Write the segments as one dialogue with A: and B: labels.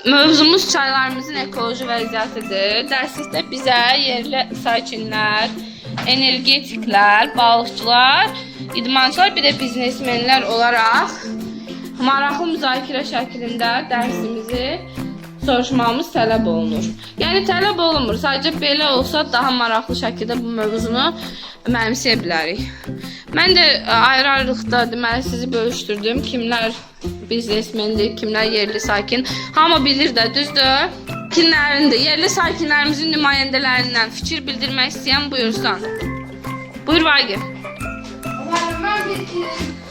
A: Mövzumuz çaylarımızın ekoloji vəziyyətidir. Dərslikdə bizə yerli sakinlər, energetiklər, balıqçılar, idmançılar, bir də biznesmenlər olaraq maraqlı müzakirə şəklində dərsimizi soruşmamız tələb olunur. Yəni tələb olunmur. Sadəcə belə olsa daha maraqlı şəkildə bu mövzunu mənimsəyə bilərik. Mən də ayrı-ayrılıqda deməli sizi bölüşdürdüm. Kimlər biznesmendir, kimlər yerli sakin. Hamı bilir də, düzdür? Kimlərindir? Yerli sakinlərimizin nümayəndələrindən fikir bildirmək istəyən buyursan. Buyur Vagif.
B: Ben bir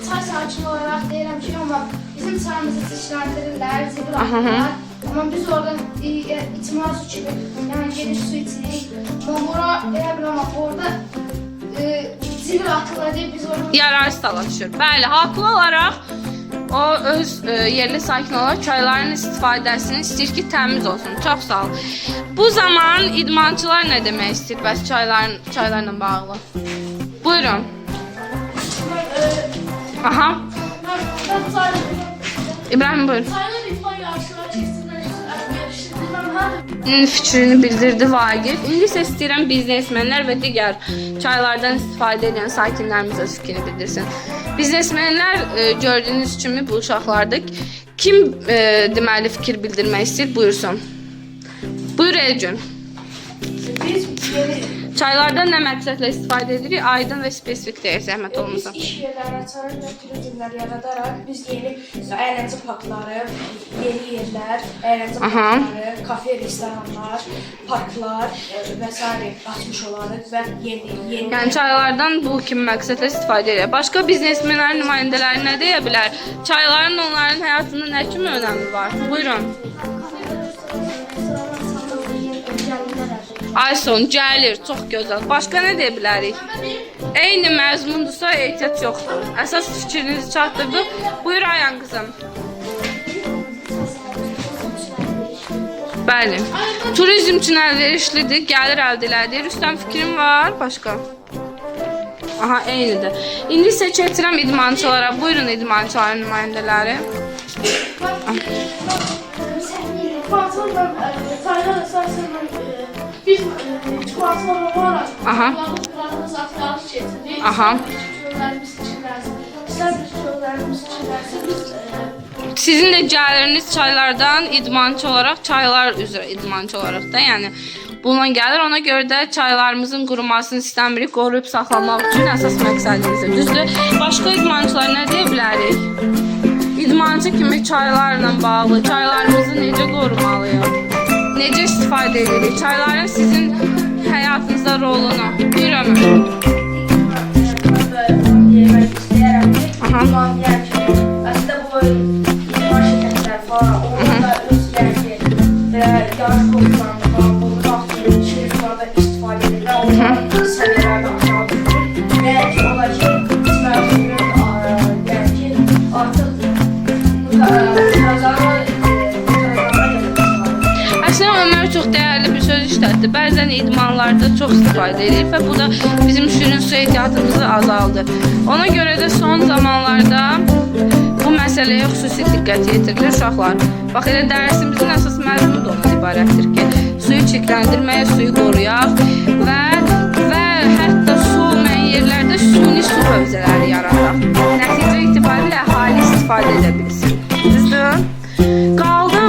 B: çay sakin olarak deyirəm ki, ama bizim çayımızı çeşitlendirirler, zibir atırlar. Ama biz oradan içmez su gibi, yani geniş su içirik. Ama bura elə bir ama orada zibir atırlar diye biz oradan...
A: Yararsız dalaşır. Bəli, haqlı olaraq o öz yerli sakin olaraq çayların istifadəsini istəyir ki, təmiz olsun. Çox sağ ol. Bu zaman idmançılar nə demək istəyir bəs çaylarla bağlı? Buyurun. Aha. İbrahim buyur. Fikrini bildirdi Vagif. İndi isə istəyirəm biznesmenlər və digər çaylardan istifadə edən sakinlərimiz öz fikrini bildirsin. Biznesmenlər gördüyünüz kimi bu uşaqlardır. Kim deməli fikir bildirmək istəyir? Buyursun. Buyur Elgün.
B: Biz
A: Çaylardan nə məqsədlə istifadə edirik? Aydın və spesifik deyək, zəhmət olmasa.
B: Biz iş yerləri açarıq və turizmlər yaradaraq biz yeni əyləncə parkları, yeni yerlər, əyləncə parkları, kafe, restoranlar, parklar və s. açmış olarıq və yeni...
A: Yəni çaylardan bu kimi məqsədlə istifadə edirik. Başqa biznesmenlərin nümayəndələri nə deyə bilər? Çayların onların həyatında nə kimi önəmi var? Buyurun. Ayson gəlir, çox gözəl. Başqa nə deyə bilərik? Eyni məzmundursa ehtiyac yoxdur. Əsas fikrinizi çatdırdıq. Buyur Ayan qızım. Bəli. Turizm üçün əlverişlidir, gəlir əldə elədir. Rüstəm fikrin var? Başqa? Aha, eynidir. İndi isə keçirəm idmançılara. Buyurun idmançıların nümayəndələri.
B: Biz çuvallar olarak
A: Aha.
B: kulağımız aktarış getirdik.
A: Aha. Sizin de gəliriniz çaylardan idmançı olarak, çaylar üzrə idmançı olarak da yəni bununla gəlir. Ona görə də çaylarımızın qurumasını istəmirik, qoruyub saxlamaq üçün əsas məqsədimizdir. Düzdür? Başqa idmançılar nə deyə bilərik? İdmançı kimi çaylarla bağlı, çaylarımızı necə qorumalıyıq? Necə istifadə edirik? Çayların sizin həyatınızda rolunu. Buyur Ömür. Aha.
B: Aslında bu idman şirketler falan, orada öz yerli ve yarış koşularında falan bulunur. Aslında şirketlerden istifade edilir. Onların seviyelerden aşağı düşür. Ve olacak istifade belki artık
A: Əslində Ömər çox dəyərli bir söz işlətdi. Bəzən idmanlarda çox istifadə edirik və bu da bizim şirin su ehtiyatımızı azaldır. Ona görə də son zamanlarda bu məsələyə xüsusi diqqət yetirilir uşaqlar. Bax elə dərsimizin əsas məzmunu da ondan ibarətdir ki, suyu çirkləndirməyə, suyu qoruyaq və hətta su olmayan yerlərdə süni su hövzələri yaradaq. Nəticə itibarilə əhali istifadə edə bilsin. Düzdür? Qaldı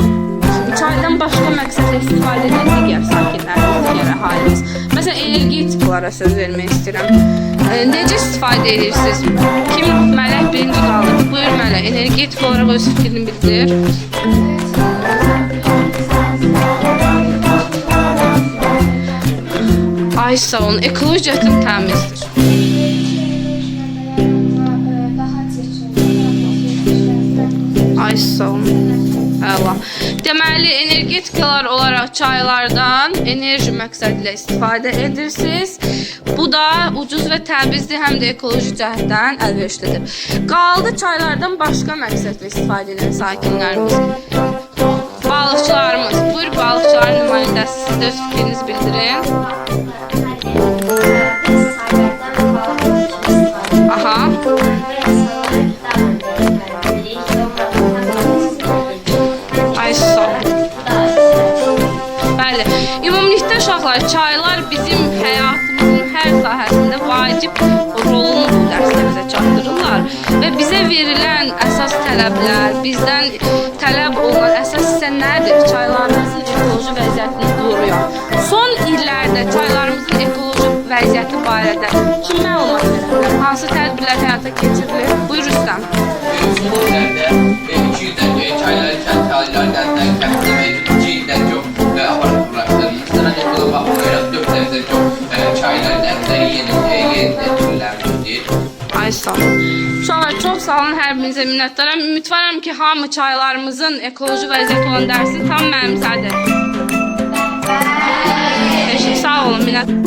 A: çaydan başqa məqsədlə istifadə edən digər sakinlərimiz, digər əhalimiz. Məsələn, energetiklara söz vermək istəyirəm. Necə istifadə edirsiniz? Kim Mələk birinci qaldı? Buyur Mələk, energetik olaraq öz fikrini bildir. Ay sağ olun, ekologiyatin təmizdir. Ay sağ olun. Əla. Deməli, energetikalar olaraq çaylardan enerji məqsədilə istifadə edirsiniz. Bu da ucuz və təmizdir, həm də ekoloji cəhətdən əlverişlidir. Qaldı çaylardan başqa məqsədlə istifadə edən sakinlərimiz. Balıqçılarımız. Buyur, balıqçıların nümayəndəsi, siz də öz fikrinizi bildirin. Aha. Ay sağ olun. uşaqlar, çaylar bizim həyatımızın hər sahəsində vacib rolunu bu dərslərimizə çatdırırlar və bizə verilən əsas tələblər, bizdən tələb olunan əsas hissə nədir? Çaylarımızın ekoloji vəziyyətini qoruyan. Son illərdə çaylarımızın ekoloji vəziyyəti barədə kim məlumat verər? Hansı tədbirlər həyata keçirilir? Buyur Rüstəm.
C: Son illərdə 2 ildən çaylardan kəmdə mevcut 2 ildən çox aparat quraqlarımızdan buna baxmayaraq 4 dəfədən çox çaylar dərləri yenilənmişdir.
A: Ay sağ olun. Uşaqlar çox sağ olun, hər birinizə minnətdaram. Ümidvaram ki, hamı çaylarımızın ekoloji vəziyyəti olan dərsini tam mənimsədir. Sağ olun, minnət.